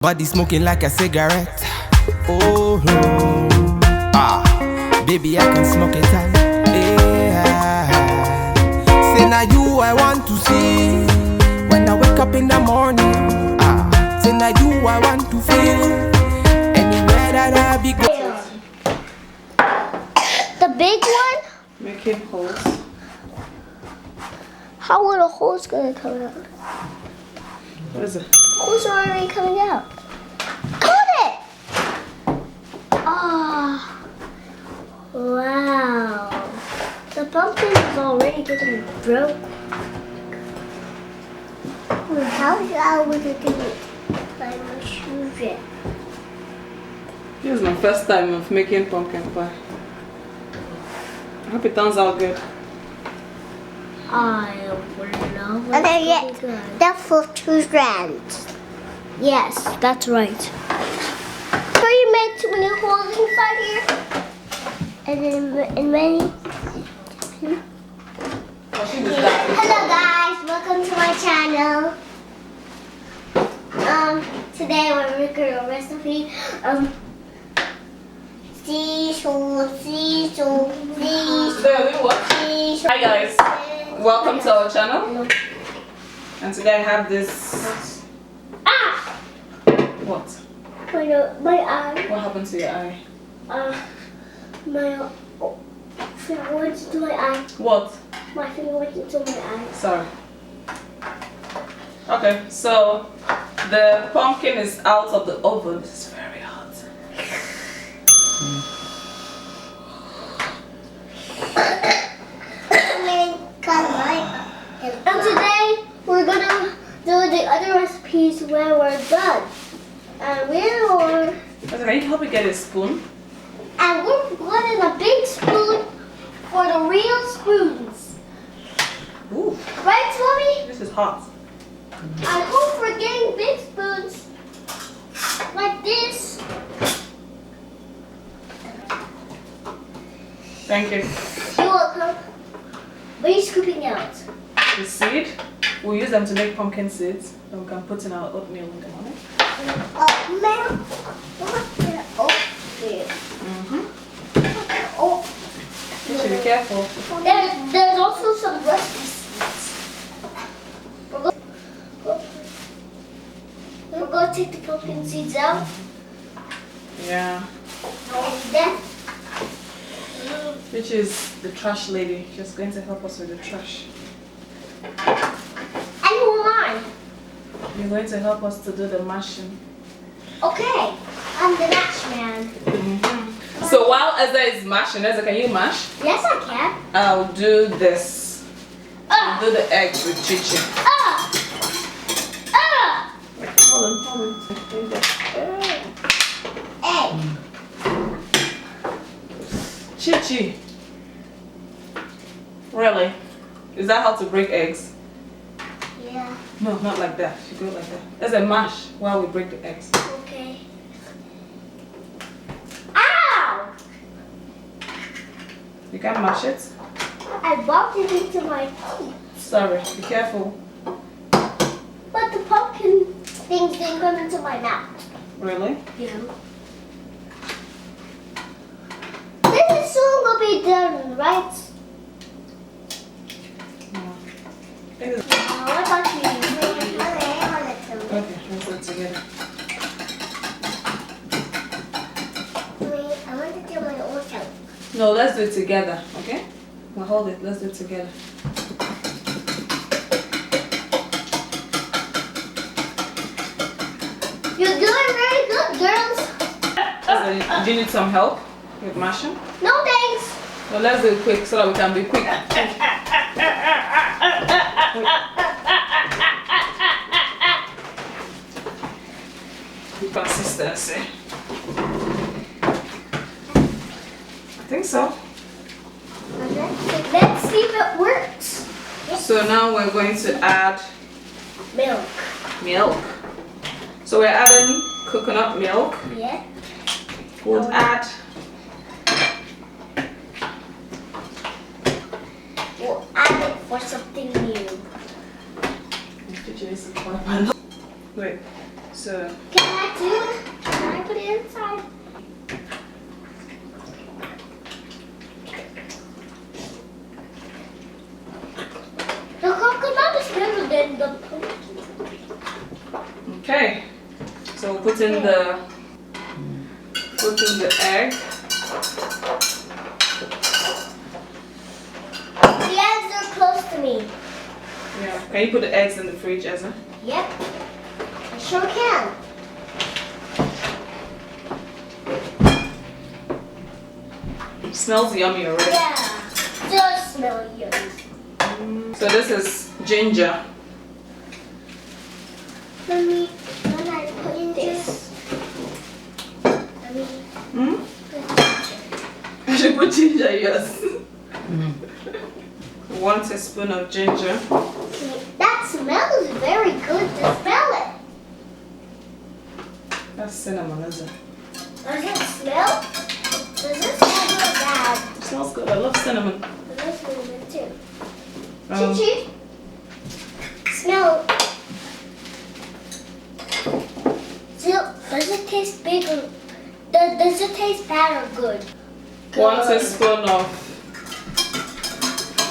Body smoking like a cigarette. Oh, baby, I can smoke it out. Yeah. Say now you I want to see when I wake up in the morning. Say now you I want to feel anywhere that I be going. The big one? Making holes. How are the holes gonna come out? What is it? Holes are already coming out. Got it! Ah, wow. The pumpkin is already getting broke. How are we gonna do it? Like my shoes yet. This is my first time of making pumpkin pie. I hope it turns out good. I would love it. Okay, yeah. That's for 2 strands. Yes, that's right. So you made too many holes inside here? And then many. Hello guys, welcome to my channel. Today we're making a recipe. Hi guys, welcome to our channel. And today I have this. What? My eye. What happened to your eye? My finger went into my eye. What? My finger went into my eye. Sorry. Okay, so the pumpkin is out of the oven. It's very hot. And today we're gonna do the other recipes when we're done. And we're Can you help me get a spoon? putting a big spoon for the real spoons. Ooh, Right, Mommy? this is hot. I hope we're getting big spoons like this. Thank you. You're welcome. What are you scooping out? The seed, we'll use them to make pumpkin seeds. Then we can put in our oatmeal in the morning. Oatmeal? Oatmeal. Oh. You should be careful. There's also some rusty seeds. We're going to take the pumpkin seeds out. Yeah. And then, Which is the trash lady. She's going to help us with the trash. and who am I? You're going to help us to do the mashing. Okay, I'm the mash man. So while Ezra is mashing, Ezra, can you mash? Yes, I can. I'll do this. I'll do the eggs with Chichi. Hold on, hold on. Egg. Chichi. Really? Is that how to break eggs? Yeah. No, not like that. You go like that. There's a mash while we break the eggs. Okay. Ow! You can mash it. I bumped it into my teeth. Sorry, be careful. But the pumpkin things didn't come into my mouth. Really? Yeah. This is soon gonna be done, right? Yeah. What about you? Okay, let's do it together. I want to do my own self. No, let's do it together, okay? Well, hold it. Let's do it together. You're doing very good, girls. Do you need some help with mashing? No thanks. Well, let's do it quick so that we can be quick. Consistency. I think so. Let's see if it works. So now we're going to add Milk. milk. So we're adding coconut milk. Yeah. We'll add We'll add it for something new. Wait. So Can I do it? Can I put it inside? The coconut is better than the pumpkin. okay. So we'll put in the egg. The eggs are close to me. Yeah. Can you put the eggs in the fridge, Ezra? Yep. I sure can. It smells yummy already. Yeah. It does smell yummy. So this is ginger. Mommy, when I put in this. Mommy. Hmm? I should put ginger, yes. 1 teaspoon of ginger. That smells very good to smell it. That's cinnamon, isn't it? Does it smell? Does it smell good or bad? It smells good. I love cinnamon. I love cinnamon too. Um, Chichi, smell. Does it taste big or does it taste bad or good? 1 teaspoon of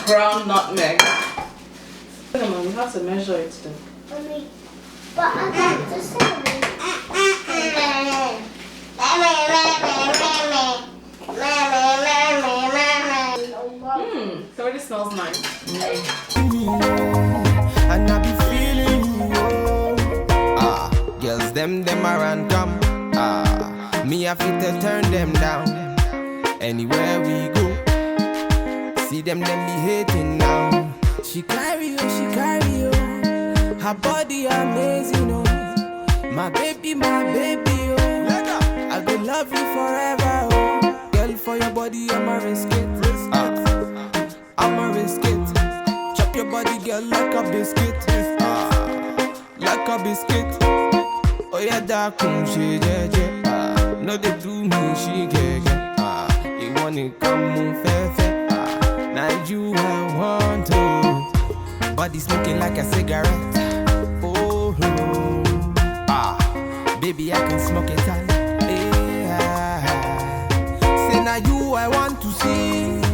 ground nutmeg. Cinnamon, we have to measure it though. Mommy, but I got the cinnamon. It already smells nice. And I be feeling you. Girls, them around come. Me I fit to turn them down. Anywhere we go, see them be hating now. She carry you. Her body amazing, oh. My baby, oh. I will love you forever, oh. Girl, for your body, I'ma risk it. I'ma risk it. Chop your body, girl, like a biscuit. Like a biscuit. Oh yeah, that she jeje. No, they do me, she get. You wanna come move fair. Now you I want to. Body smoking like a cigarette. Oh, baby, I can smoke it all. Say now you I want to see.